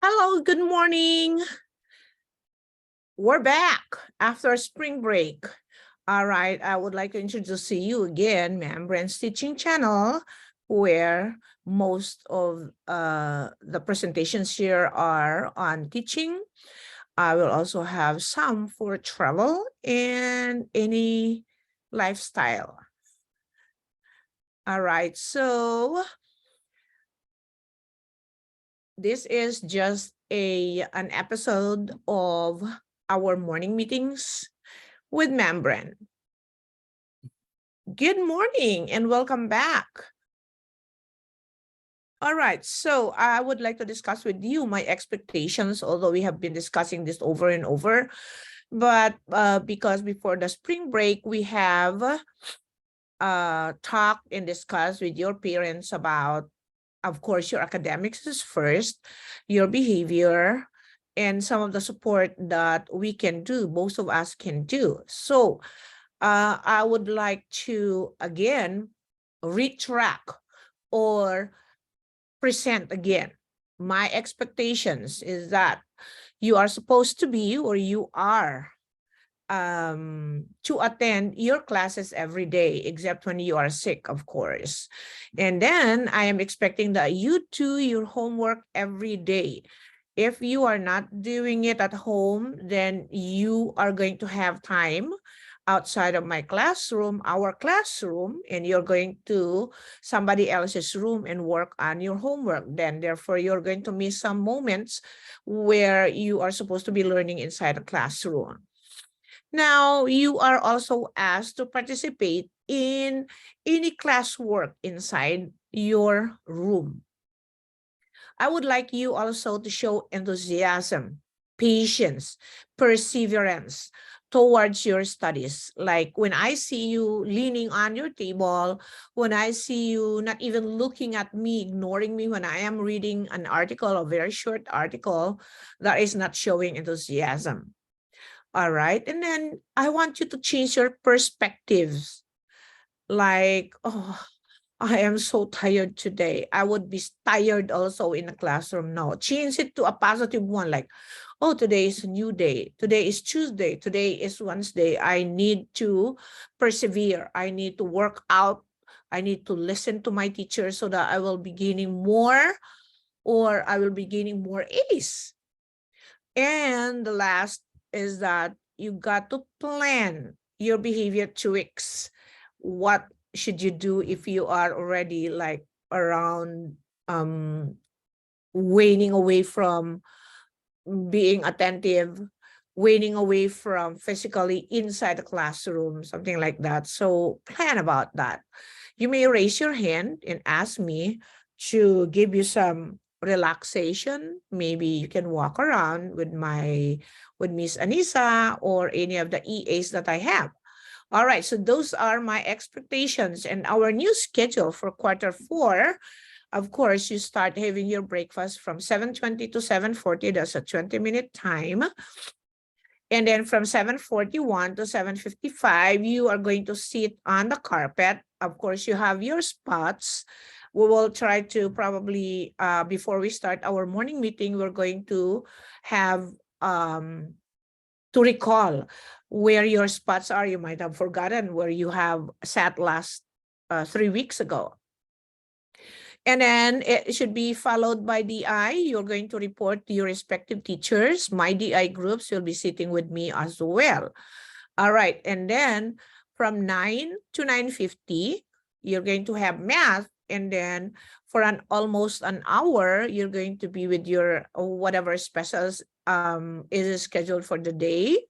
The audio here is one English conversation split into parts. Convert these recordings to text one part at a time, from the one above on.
Hello, good morning. We're back after spring break. All right, I would like to introduce to you again Membrane's teaching channel, where most of the presentations here are on teaching. I will also have some for travel and any lifestyle. All right, so this is just an episode of our morning meetings with Membrane. Good morning and welcome back. All right, so I would like to discuss with you my expectations, although we have been discussing this over and over. But because before the spring break, we have talked and discussed with your parents about, of course, your academics is first, your behavior, and some of the support that we can do, most of us can do. So I would like to, again, retract or present again. My expectations is that you are supposed to be, or you are, to attend your classes every day, except when you are sick, of course. And then I am expecting that you do your homework every day. If you are not doing it at home, then you are going to have time outside of my classroom, our classroom, and you're going to somebody else's room and work on your homework. Then therefore, you're going to miss some moments where you are supposed to be learning inside a classroom. Now, you are also asked to participate in any classwork inside your room. I would like you also to show enthusiasm, patience, perseverance towards your studies. Like when I see you leaning on your table, when I see you not even looking at me, ignoring me when I am reading an article, a very short article, that is not showing enthusiasm. All right. And then I want you to change your perspectives. Like, oh, I am so tired today. I would be tired also in the classroom. No, change it to a positive one. Like, oh, today is a new day. Today is Tuesday. Today is Wednesday. I need to persevere. I need to work out. I need to listen to my teacher so that I will be gaining more, or I will be gaining more A's. And the last is that you got to plan your behavior tweaks. What should you do if you are already like around waning away from being attentive, waning away from physically inside the classroom, something like that. So plan about that. You may raise your hand and ask me to give you some relaxation. Maybe you can walk around with Miss Anissa or any of the EAs that I have. All right, so those are my expectations and our new schedule for quarter 4. Of course, you start having your breakfast from 7:20 to 7:40. That's a 20-minute time. And then from 7:41 to 7:55, you are going to sit on the carpet. Of course, you have your spots. We will try to probably, before we start our morning meeting, we're going to have to recall where your spots are. You might have forgotten where you have sat last 3 weeks ago. And then it should be followed by DI. You're going to report to your respective teachers. My DI groups will be sitting with me as well. All right. And then from 9 to 9:50, you're going to have math. And then for almost an hour, you're going to be with your whatever specials is scheduled for the day.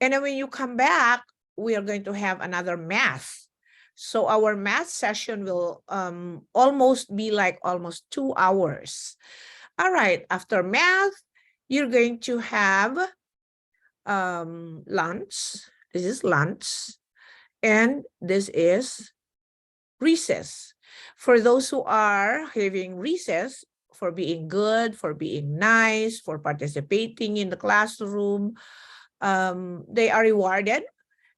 And then when you come back, we are going to have another math. So our math session will almost be like almost 2 hours. All right, after math, you're going to have lunch. This is lunch. And this is recess. For those who are having recess, for being good, for being nice, for participating in the classroom, they are rewarded.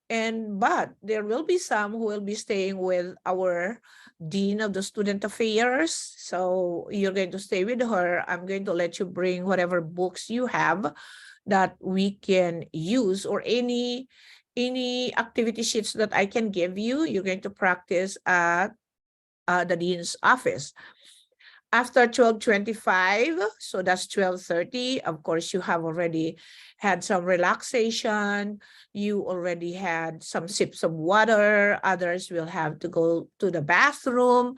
But there will be some who will be staying with our Dean of the Student Affairs. So you're going to stay with her. I'm going to let you bring whatever books you have that we can use, or any activity sheets that I can give you. You're going to practice at the Dean's office. After 12:25, so that's 12:30, of course, you have already had some relaxation, you already had some sips of water, others will have to go to the bathroom.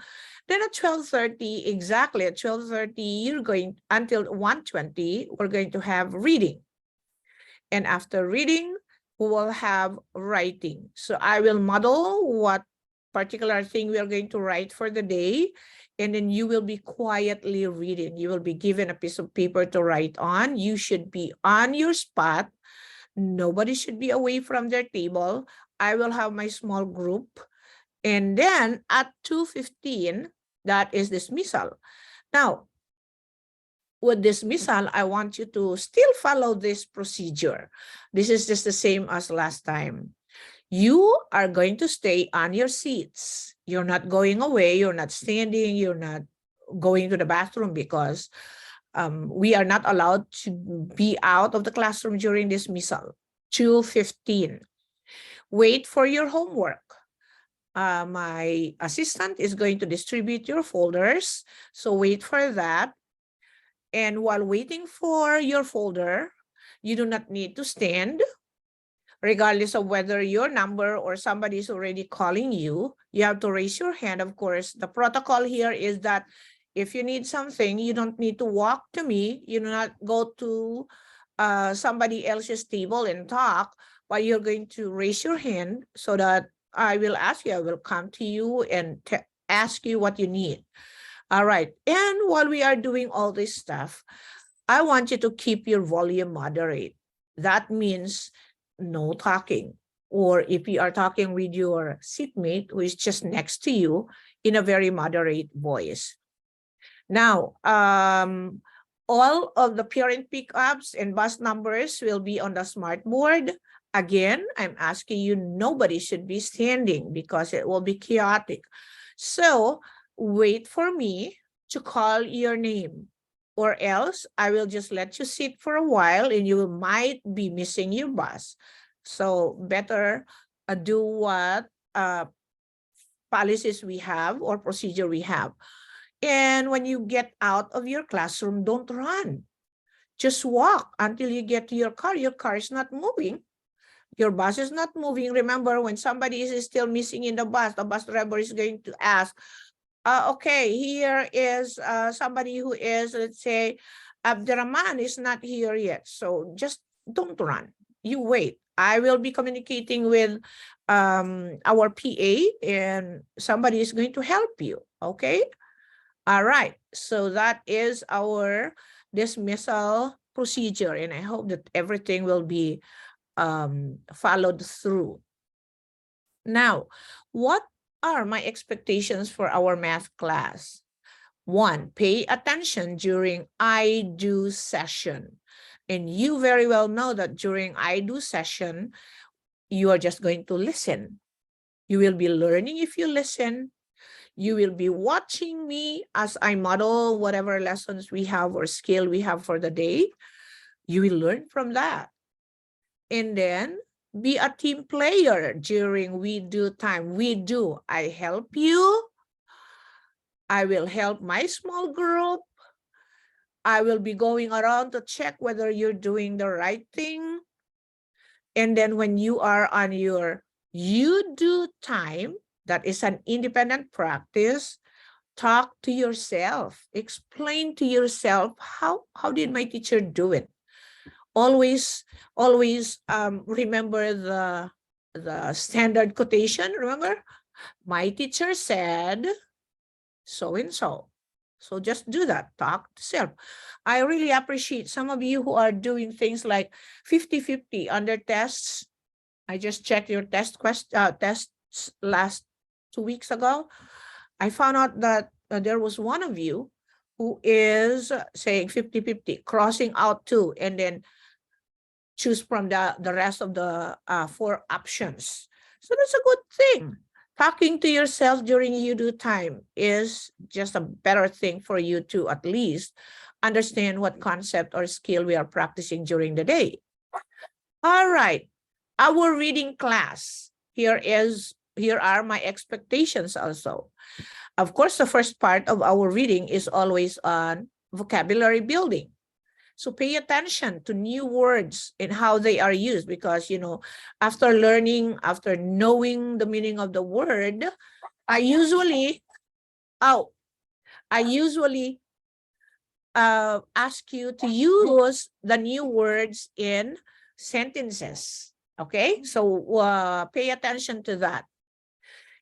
Then at 12:30, exactly at 12:30, you're going until 1:20, we're going to have reading. And after reading, we will have writing. So I will model what particular thing we are going to write for the day, and then you will be quietly reading. You will be given a piece of paper to write on. You should be on your spot. Nobody should be away from their table. I will have my small group. And then at 2:15, that is dismissal. Now, with dismissal, I want you to still follow this procedure. This is just the same as last time. You are going to stay on your seats. You're not going away. You're not standing. You're not going to the bathroom, because we are not allowed to be out of the classroom during dismissal. 2:15. Wait for your homework. My assistant is going to distribute your folders, so wait for that. And while waiting for your folder, you do not need to stand. Regardless of whether your number or somebody is already calling you, you have to raise your hand. Of course, the protocol here is that if you need something, you don't need to walk to me. You do not go to somebody else's table and talk, but you're going to raise your hand so that I will ask you, I will come to you and ask you what you need. All right. And while we are doing all this stuff, I want you to keep your volume moderate. That means no talking. Or if you are talking with your seatmate who is just next to you, in a very moderate voice. Now, all of the parent pickups and bus numbers will be on the smart board. Again, I'm asking you, nobody should be standing because it will be chaotic. So wait for me to call your name, or else I will just let you sit for a while and you might be missing your bus. So better do what policies we have or procedure we have. And when you get out of your classroom, don't run. Just walk until you get to your car. Your car is not moving. Your bus is not moving. Remember, when somebody is still missing in the bus driver is going to ask, okay, here is somebody who is, let's say, Abdurrahman is not here yet. So just don't run. You wait. I will be communicating with our PA, and somebody is going to help you. Okay. All right. So that is our dismissal procedure, and I hope that everything will be followed through. Now, what are my expectations for our math class? 1, pay attention during I do session. And you very well know that during I do session, you are just going to listen. You will be learning if you listen. You will be watching me as I model whatever lessons we have or skill we have for the day. You will learn from that. And then be a team player during we do time. We do. I help you. I will help my small group. I will be going around to check whether you're doing the right thing. And then when you are on your you do time, that is an independent practice, talk to yourself. Explain to yourself, how did my teacher do it? Always remember the standard quotation. Remember, my teacher said so and so. So just do that. Talk to self. I really appreciate some of you who are doing things like 50-50 under tests. I just checked your tests last 2 weeks ago. I found out that there was one of you who is saying 50-50, crossing out 2, and then choose from the rest of the 4 options. So that's a good thing. Talking to yourself during you do time is just a better thing for you to at least understand what concept or skill we are practicing during the day. All right, our reading class. Here are my expectations also. Of course, the first part of our reading is always on vocabulary building. So pay attention to new words and how they are used, because, after knowing the meaning of the word, I usually ask you to use the new words in sentences. Okay, so pay attention to that.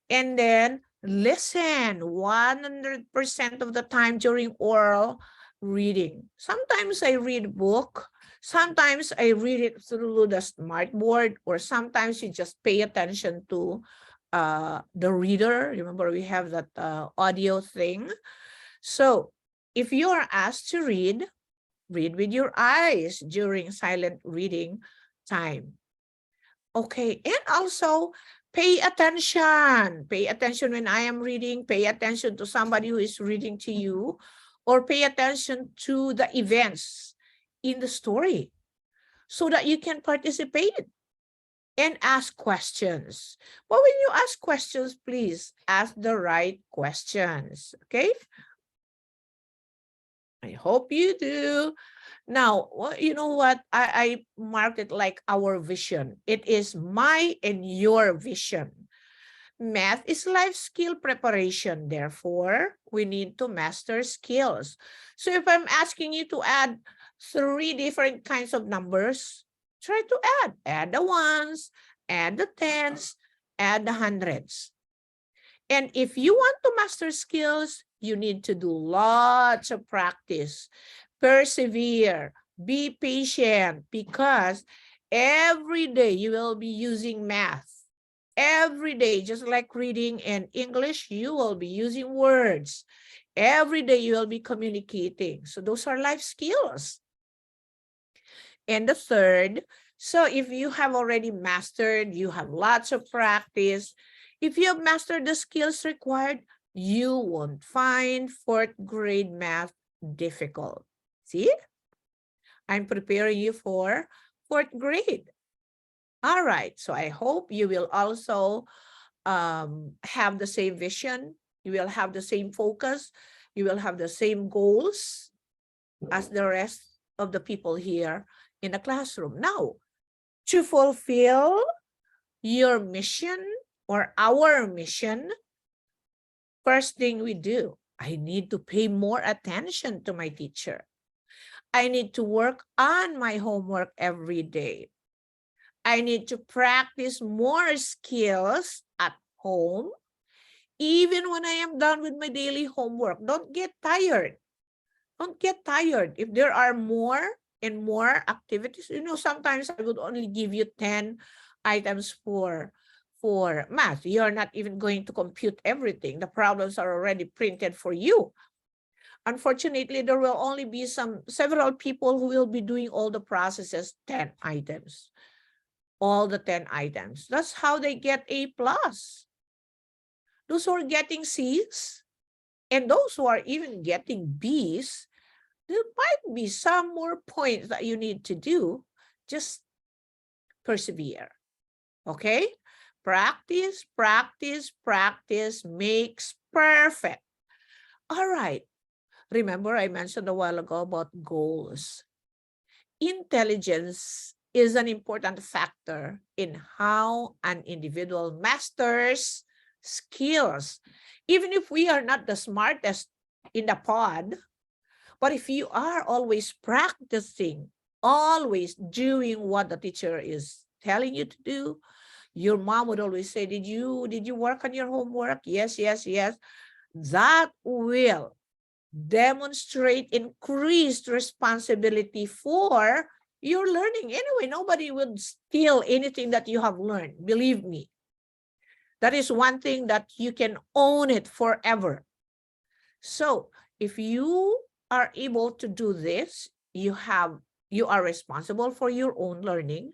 And then listen 100% of the time during oral reading. Sometimes I read a book, sometimes I read it through the smartboard, or sometimes you just pay attention to the reader. Remember, we have that audio thing. So if you are asked to read with your eyes during silent reading time. Okay, and also pay attention. Pay attention when I am reading. Pay attention to somebody who is reading to you, or pay attention to the events in the story so that you can participate and ask questions. But when you ask questions, please ask the right questions, okay? I hope you do. Now, you know what? I marked it like our vision. It is my and your vision. Math is life skill preparation. Therefore, we need to master skills. So if I'm asking you to add 3 different kinds of numbers, try to add. Add the ones, add the tens, add the hundreds. And if you want to master skills, you need to do lots of practice. Persevere, be patient, because every day you will be using math. Every day, just like reading and English, you will be using words. Every day you will be communicating. So those are life skills. And the third, so if you have already mastered, you have lots of practice. If you have mastered the skills required, you won't find 4th grade math difficult. See? I'm preparing you for 4th grade. All right, so I hope you will also have the same vision. You will have the same focus. You will have the same goals as the rest of the people here in the classroom. Now, to fulfill your mission or our mission, first thing we do, I need to pay more attention to my teacher. I need to work on my homework every day. I need to practice more skills at home, even when I am done with my daily homework. Don't get tired. Don't get tired. If there are more and more activities, sometimes I would only give you 10 items for math. You're not even going to compute everything. The problems are already printed for you. Unfortunately, there will only be several people who will be doing all the processes, 10 items. All the 10 items. That's how they get A+. Those who are getting C's and those who are even getting B's, there might be some more points that you need to do. Just persevere. Okay? Practice, practice, practice makes perfect. All right. Remember, I mentioned a while ago about goals. Intelligence is an important factor in how an individual masters skills. Even if we are not the smartest in the pod, but if you are always practicing, always doing what the teacher is telling you to do, your mom would always say, did you work on your homework? Yes, yes, yes. That will demonstrate increased responsibility for your learning. Anyway, nobody would steal anything that you have learned. Believe me. That is one thing that you can own it forever. So if you are able to do this, you have You are responsible for your own learning.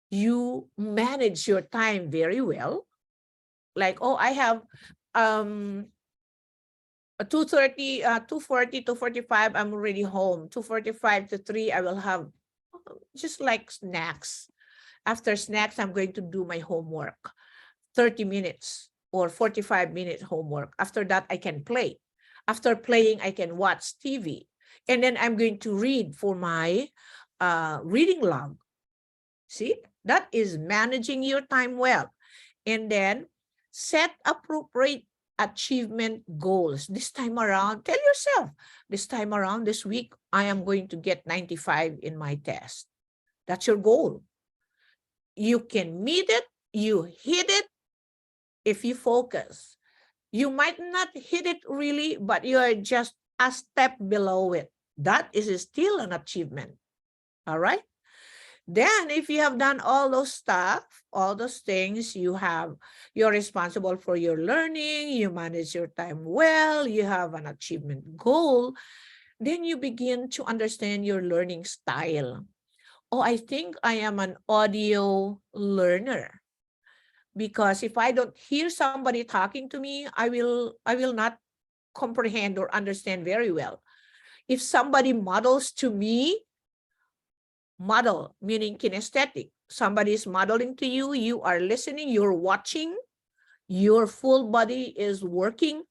You manage your time very well. Like, oh, I have 2:30, 2:40, 2:45, I'm already home. 2:45 to 3, I will have just like snacks. After snacks, I'm going to do my homework. 30 minutes or 45 minutes homework. After that, I can play. After playing, I can watch TV. And then I'm going to read for my reading log. See, that is managing your time well. And then set appropriate achievement goals. This time around, tell yourself, this time around, this week, I am going to get 95 in my test. That's your goal. You can meet it, you hit it if you focus. You might not hit it really, but you are just a step below it. That is still an achievement. All right. Then if you have done all those stuff, all those things, you're responsible for your learning, you manage your time well, you have an achievement goal, then you begin to understand your learning style. Oh, I think I am an audio learner, because if I don't hear somebody talking to me, I will not comprehend or understand very well. If somebody models to me, model meaning kinesthetic, somebody is modeling to you, you are listening, you're watching, your full body is working,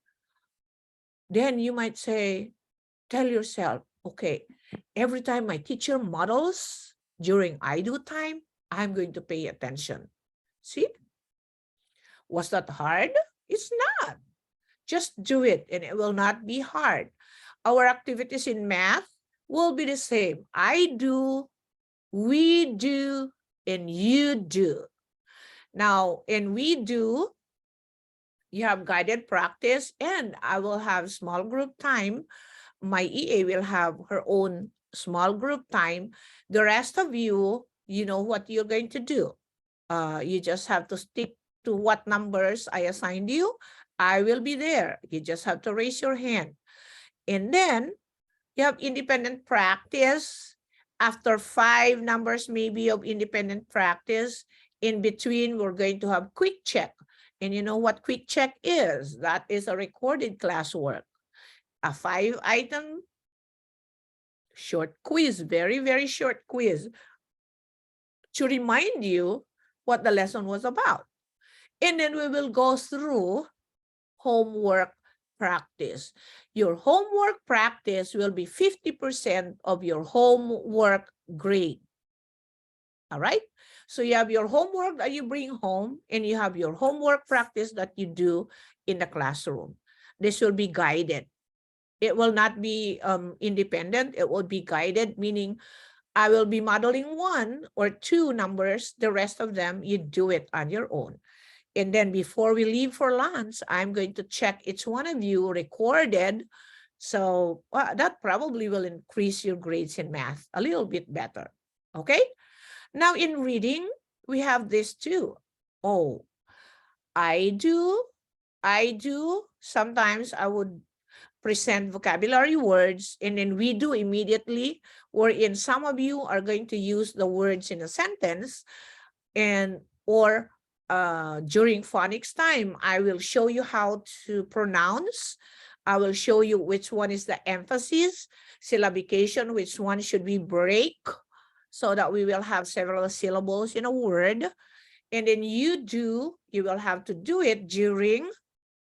then you might say, tell yourself, okay, every time my teacher models during I do time, I'm going to pay attention. See? Was that hard? It's not. Just do it and it will not be hard. Our activities in math will be the same. I do, we do, and you do. Now, in we do, you have guided practice, and I will have small group time. My EA will have her own small group time. The rest of you, you know what you're going to do. You just have to stick to what numbers I assigned you. I will be there. You just have to raise your hand. And then you have independent practice. After 5 numbers maybe of independent practice, in between, we're going to have quick check. And you know what quick check is? That is a recorded classwork. A 5-item short quiz, very, very short quiz to remind you what the lesson was about. And then we will go through homework practice. Your homework practice will be 50% of your homework grade. All right? So you have your homework that you bring home, and you have your homework practice that you do in the classroom. This will be guided. It will not be independent. It will be guided, meaning I will be modeling 1 or 2 numbers. The rest of them, you do it on your own. And then before we leave for lunch, I'm going to check each one of you recorded. So that probably will increase your grades in math a little bit better. Okay? Now in reading, we have this too. Oh, I do. Sometimes I would present vocabulary words, and then we do immediately, wherein some of you are going to use the words in a sentence, and or during phonics time, I will show you how to pronounce. I will show you which one is the emphasis, syllabication, which one should we break, so that we will have several syllables in a word. And then you will have to do it during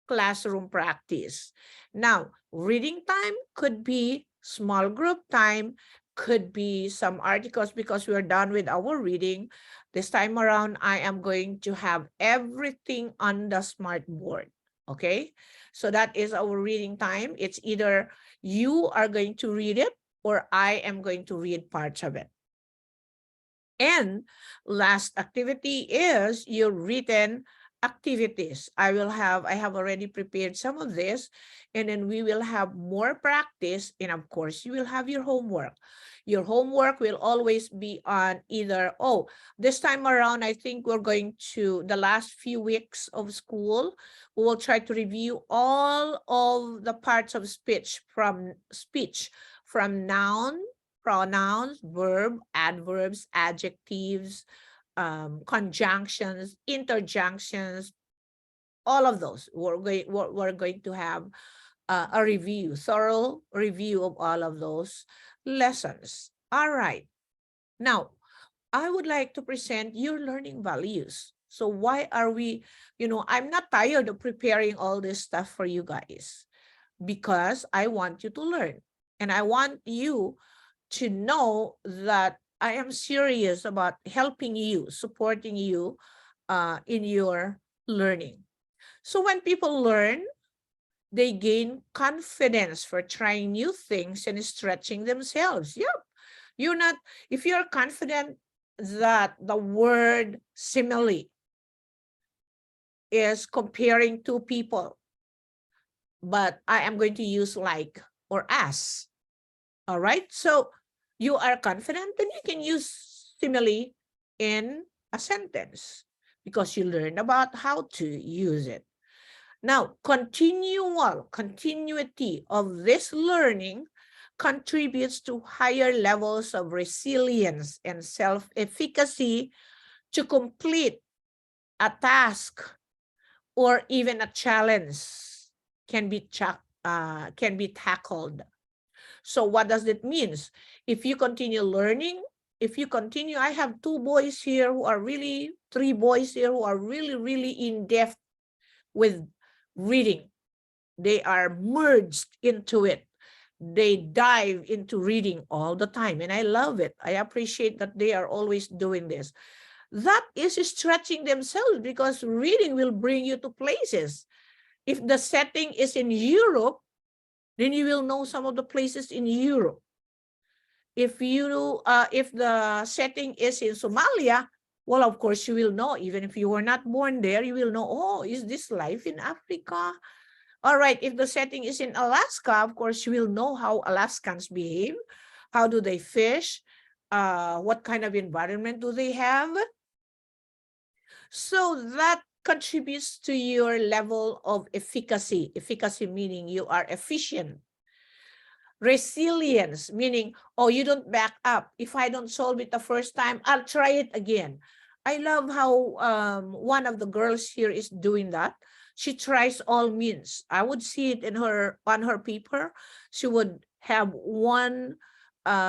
classroom practice. Now, reading time could be small group time, could be some articles, because we're done with our reading. This time around, I am going to have everything on the smart board. Okay, so that is our reading time. It's either you are going to read it or I am going to read parts of it. And last activity is your written activities. I have already prepared some of this, and then we will have more practice, and of course you will have your homework. Your homework will always be on either, this time around, I think we're going to, the last few weeks of school, we will try to review all of the parts of speech, from noun pronouns, verb, adverbs, adjectives, conjunctions, interjunctions, all of those. We're going to have a review, thorough review of all of those lessons. All right. Now, I would like to present your learning values. So why are we, I'm not tired of preparing all this stuff for you guys because I want you to learn. And I want you to know that I am serious about helping you, supporting you in your learning. So when people learn, they gain confidence for trying new things and stretching themselves. Yep. If you're confident that the word simile is comparing two people, but I am going to use like or as. All right. So you are confident, then you can use simile in a sentence because you learn about how to use it. Now, continuity of this learning contributes to higher levels of resilience and self-efficacy to complete a task or even a challenge can be tackled. So what does it mean? If you continue learning, I have three boys here who are really in depth with reading. They are merged into it. They dive into reading all the time. And I love it. I appreciate that they are always doing this. That is stretching themselves because reading will bring you to places. If the setting is in Europe, then you will know some of the places in Europe. If the setting is in Somalia, well, of course, you will know, even if you were not born there, you will know, oh, is this life in Africa? All right, if the setting is in Alaska, of course, you will know how Alaskans behave. How do they fish? What kind of environment do they have? So that contributes to your level of efficacy. Efficacy meaning you are efficient. Resilience meaning, oh, you don't back up. If I don't solve it the first time, I'll try it again. I love how one of the girls here is doing that. She tries all means. I would see it on her paper. She would have one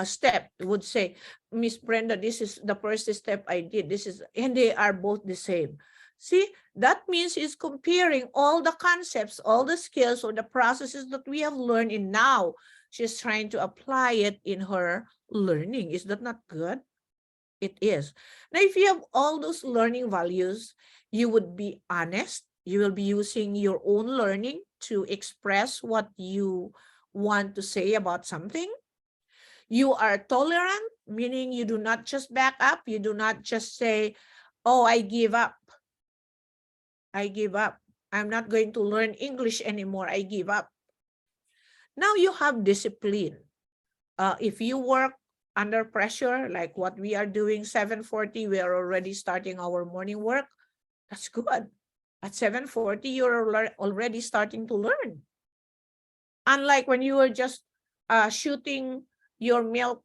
step. It would say, Miss Brenda, this is the first step I did. And they are both the same. See, that means it's comparing all the concepts, all the skills or the processes that we have learned, and now she's trying to apply it in her learning. Is that not good? It is. Now, if you have all those learning values, you would be honest. You will be using your own learning to express what you want to say about something. You are tolerant, meaning you do not just back up. You do not just say, oh, I give up. I give up. I'm not going to learn English anymore. I give up. Now you have discipline. If you work under pressure, like what we are doing, 7:40, we are already starting our morning work. That's good. At 7:40, you're already starting to learn. Unlike when you were just shooting your milk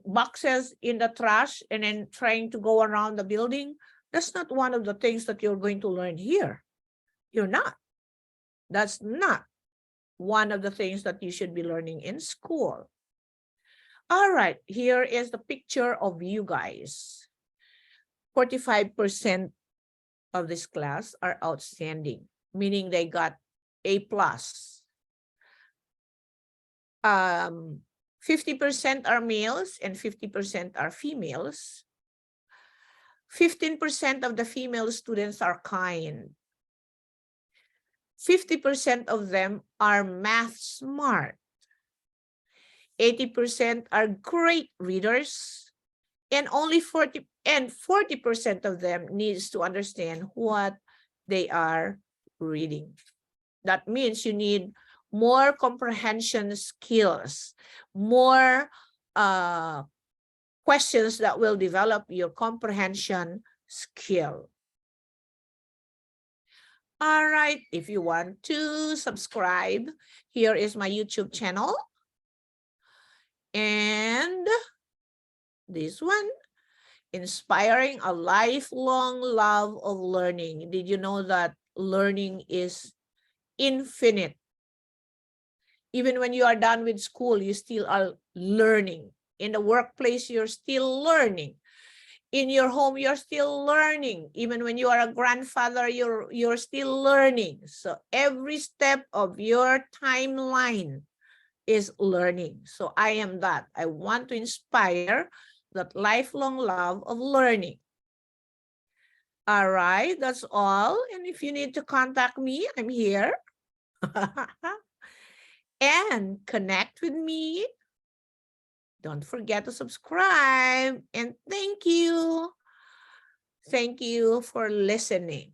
boxes in the trash and then trying to go around the building, that's not one of the things that you're going to learn here. You're not. That's not one of the things that you should be learning in school. All right, here is the picture of you guys. 45% of this class are outstanding, meaning they got A+. 50% are males and 50% are females. 15% of the female students are kind. 50% of them are math smart. 80% are great readers, and only 40% of them needs to understand what they are reading. That means you need more comprehension skills, more questions that will develop your comprehension skill. All right, if you want to subscribe, here is my YouTube channel. And this one, inspiring a lifelong love of learning. Did you know that learning is infinite? Even when you are done with school, you still are learning. In the workplace, you're still learning. In your home, you're still learning. Even when you are a grandfather, you're still learning. So every step of your timeline is learning. So I am that. I want to inspire that lifelong love of learning. All right, that's all. And if you need to contact me, I'm here. And connect with me. Don't forget to subscribe. And thank you. Thank you for listening.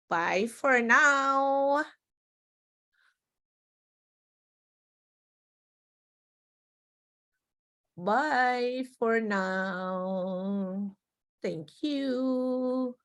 Bye for now. Bye for now. Thank you.